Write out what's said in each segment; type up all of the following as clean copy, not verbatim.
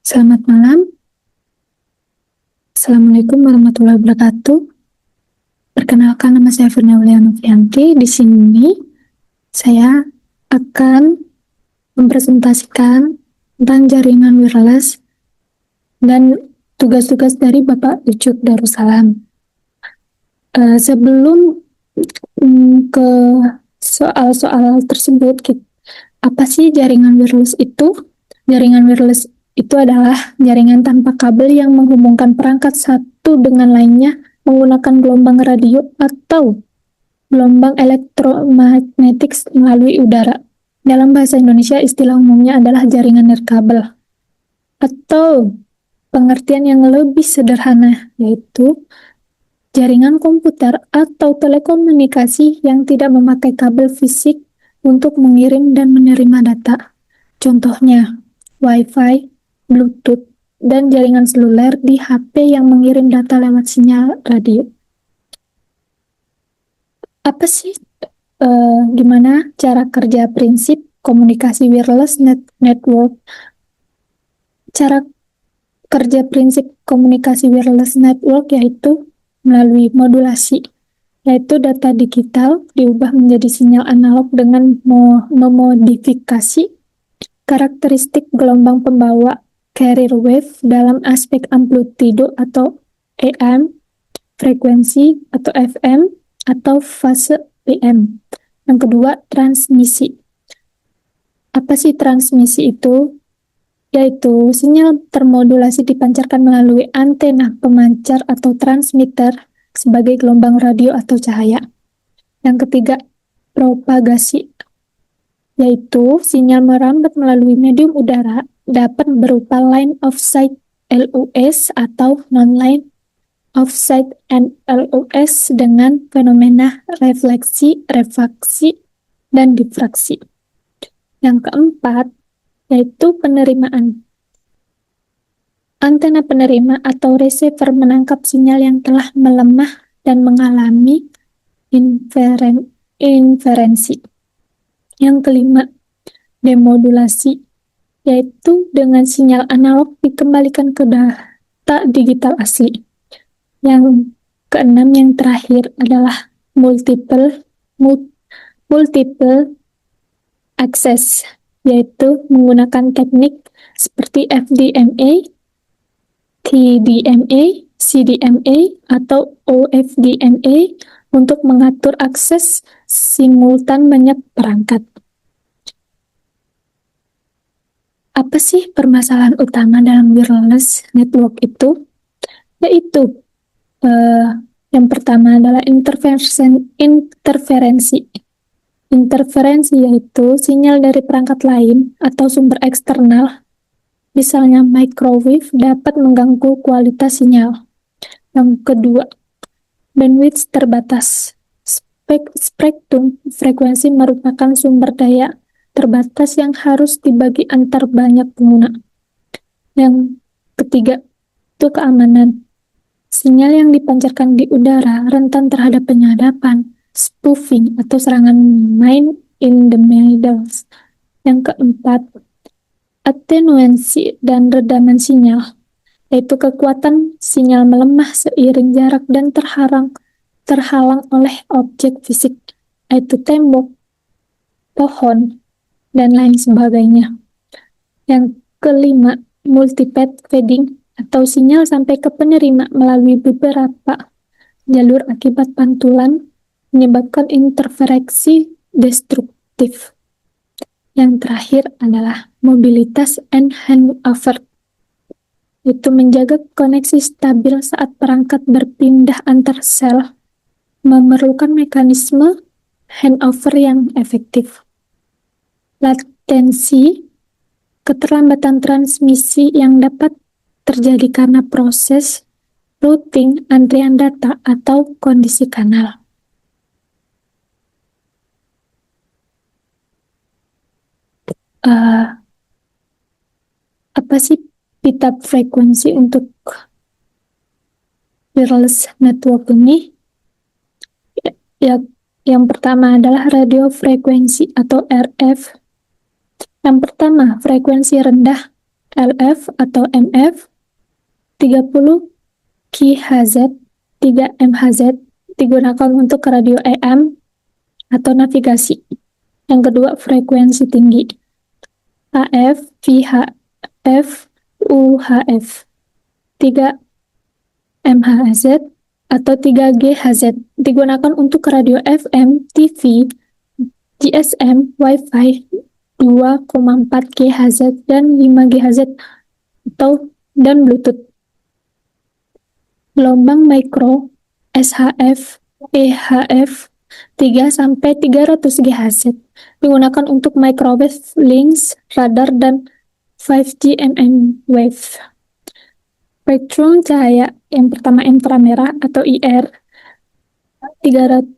Selamat malam. Assalamualaikum warahmatullahi wabarakatuh. Perkenalkan, nama saya Firnaulia Novianti. Di sini saya akan mempresentasikan tentang jaringan wireless dan tugas-tugas dari Bapak Ucup Darussalam. Sebelum ke soal-soal tersebut, apa sih jaringan wireless itu? Jaringan wireless itu adalah jaringan tanpa kabel yang menghubungkan perangkat satu dengan lainnya menggunakan gelombang radio atau gelombang elektromagnetik melalui udara. Dalam bahasa Indonesia, istilah umumnya adalah jaringan nirkabel. Atau pengertian yang lebih sederhana, yaitu jaringan komputer atau telekomunikasi yang tidak memakai kabel fisik untuk mengirim dan menerima data. Contohnya, Wi-Fi, Bluetooth, dan jaringan seluler di HP yang mengirim data lewat sinyal radio. Apa sih gimana cara kerja prinsip komunikasi wireless network? Cara kerja prinsip komunikasi wireless network yaitu melalui modulasi, yaitu data digital diubah menjadi sinyal analog dengan memodifikasi karakteristik gelombang pembawa carrier wave dalam aspek amplitudo atau AM, frekuensi atau FM, atau fase PM. Yang kedua, transmisi. Apa sih transmisi itu? Yaitu sinyal termodulasi dipancarkan melalui antena pemancar atau transmitter sebagai gelombang radio atau cahaya. Yang ketiga, propagasi, yaitu sinyal merambat melalui medium udara dapat berupa line of sight LOS atau non-line of sight and LOS dengan fenomena refleksi, refraksi, dan difraksi. Yang keempat, yaitu penerimaan. Antena penerima atau receiver menangkap sinyal yang telah melemah dan mengalami inferensi. Yang kelima, demodulasi, yaitu dengan sinyal analog dikembalikan ke data digital asli. Yang keenam, yang terakhir adalah multiple access, yaitu menggunakan teknik seperti FDMA, TDMA, CDMA, atau OFDMA untuk mengatur akses simultan banyak perangkat. Apa sih permasalahan utama dalam wireless network itu? Yaitu yang pertama adalah interferensi. Interferensi yaitu sinyal dari perangkat lain atau sumber eksternal, misalnya microwave, dapat mengganggu kualitas sinyal. Yang kedua, bandwidth terbatas. Spektrum frekuensi merupakan sumber daya terbatas yang harus dibagi antar banyak pengguna. Yang ketiga, itu keamanan. Sinyal yang dipancarkan di udara rentan terhadap penyadapan, spoofing, atau serangan man in the middle. Yang keempat, atenuansi dan redaman sinyal, yaitu kekuatan sinyal melemah seiring jarak dan terhalang oleh objek fisik, yaitu tembok, pohon, dan lain sebagainya. Yang kelima, multipath fading, atau sinyal sampai ke penerima melalui beberapa jalur akibat pantulan menyebabkan interferensi destruktif. Yang terakhir adalah mobilitas and handover, itu menjaga koneksi stabil saat perangkat berpindah antar sel, memerlukan mekanisme handover yang efektif. Latensi, keterlambatan transmisi yang dapat terjadi karena proses routing, antrian data, atau kondisi kanal. Apa sih pita frekuensi untuk wireless network ini? Yang pertama adalah radio frekuensi atau RF. Yang pertama, frekuensi rendah LF atau MF, 30 kHz, 3 MHz digunakan untuk radio AM atau navigasi. Yang kedua, frekuensi tinggi. AF, VHF, UHF. 3 MHz atau 3 GHz digunakan untuk radio FM, TV, GSM, Wi-Fi 2,4 GHz dan 5 GHz dan Bluetooth. Gelombang mikro SHF, EHF 3 sampai 300 GHz digunakan untuk microwave links, radar dan 5G mm wave. Spektrum cahaya yang pertama inframerah atau IR 300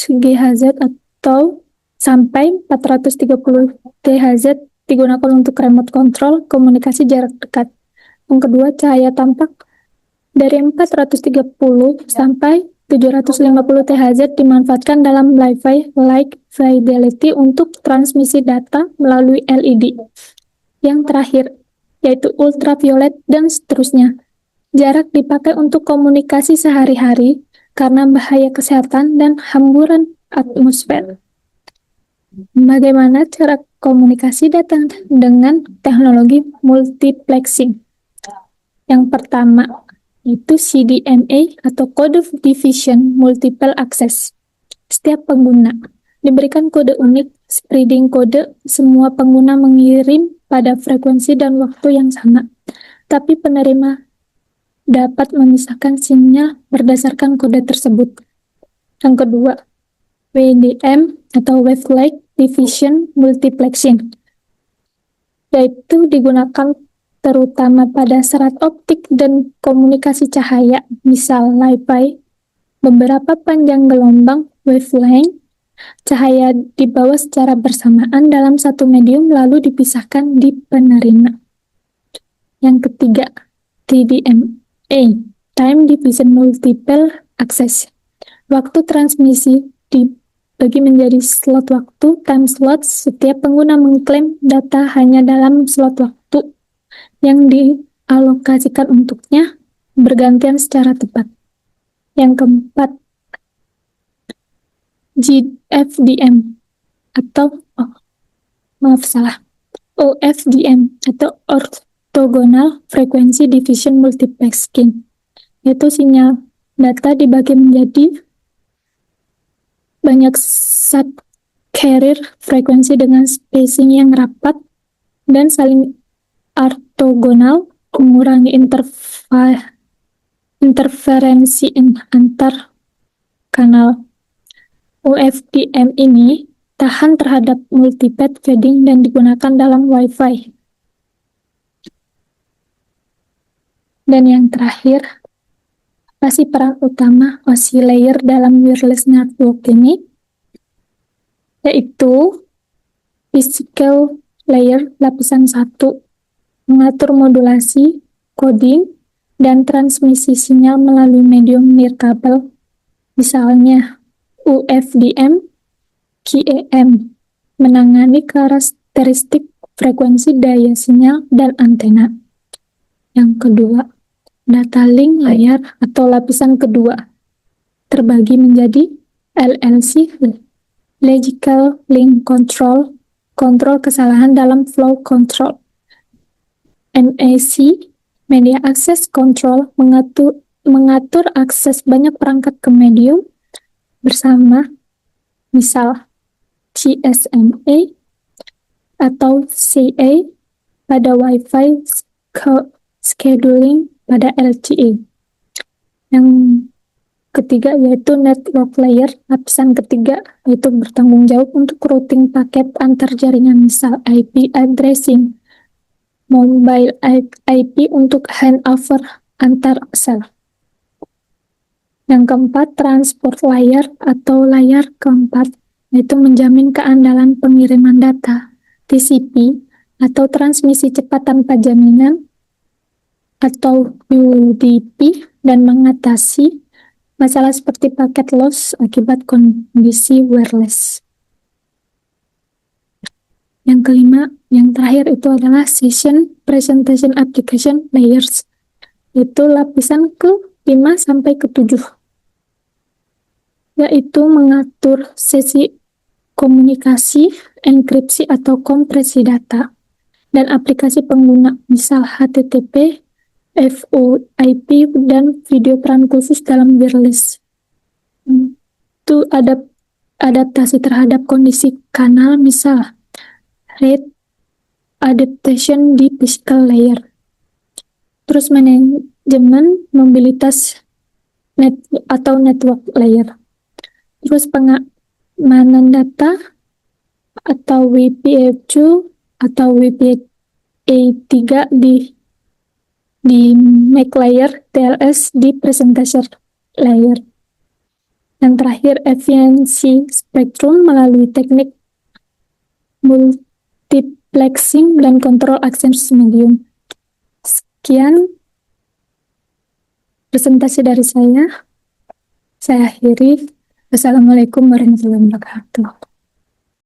GHz atau sampai 430 GHz digunakan untuk remote control komunikasi jarak dekat. Yang kedua, cahaya tampak dari 430 sampai 750 THz dimanfaatkan dalam Wi-Fi Light Fidelity untuk transmisi data melalui LED. Yang terakhir, yaitu ultraviolet dan seterusnya. Jarak dipakai untuk komunikasi sehari-hari karena bahaya kesehatan dan hamburan atmosfer. Bagaimana cara komunikasi data dengan teknologi multiplexing? Yang pertama, itu CDMA atau Code Division Multiple Access. Setiap pengguna diberikan kode unik, spreading kode, semua pengguna mengirim pada frekuensi dan waktu yang sama. Tapi penerima dapat memisahkan sinyal berdasarkan kode tersebut. Yang kedua, WDM atau Wavelength Division Multiplexing, yaitu digunakan terutama pada serat optik dan komunikasi cahaya, misal Wi-Fi. Beberapa panjang gelombang wavelength cahaya dibawa secara bersamaan dalam satu medium lalu dipisahkan di penerima. Yang ketiga, TDMA, Time Division Multiple Access. Waktu transmisi dibagi menjadi slot waktu, time slot. Setiap pengguna mengklaim data hanya dalam slot waktu yang dialokasikan untuknya bergantian secara tepat. Yang keempat, GFDM atau OFDM atau Orthogonal Frequency Division Multiplexing, yaitu sinyal data dibagi menjadi banyak sub-carrier frekuensi dengan spacing yang rapat dan saling ortogonal, mengurangi interferensi antar kanal. OFDM ini tahan terhadap multipath fading dan digunakan dalam Wi-Fi. Dan yang terakhir, apa sih peran utama oscillator dalam wireless network ini? Yaitu physical layer lapisan 1, mengatur modulasi, coding, dan transmisi sinyal melalui medium nirkabel, misalnya UFDM, QEM, menangani karakteristik frekuensi daya sinyal dan antena. Yang kedua, data link layar atau lapisan kedua terbagi menjadi LLC, Logical Link Control, kontrol kesalahan dalam flow control. MAC, Media Access Control, mengatur akses banyak perangkat ke medium bersama, misal GSMA atau CA pada Wi-Fi, scheduling pada LTE. Yang ketiga yaitu network layer, lapisan ketiga, yaitu bertanggung jawab untuk routing paket antar jaringan, misal IP addressing, mobile IP untuk handover antar sel. Yang keempat, transport layer atau layar keempat, yaitu menjamin keandalan pengiriman data, TCP, atau transmisi cepat tanpa jaminan, atau UDP, dan mengatasi masalah seperti paket loss akibat kondisi wireless. Yang kelima, yang terakhir itu adalah Session Presentation Application Layers. Itu lapisan ke-5 sampai ke-7, yaitu mengatur sesi komunikasi, enkripsi atau kompresi data, dan aplikasi pengguna, misal HTTP, VoIP, dan video peran khusus dalam wireless. Itu adaptasi terhadap kondisi kanal, misal rate adaptation di physical layer. Terus manajemen mobilitas atau network layer. Terus pengamanan data atau WPA2 atau WPA3 di MAC layer, TLS di presenter layer. Yang terakhir, efisiensi spektrum melalui teknik multiplexing dan kontrol akses medium. Sekian presentasi dari saya. Saya akhiri. Wassalamualaikum warahmatullahi wabarakatuh.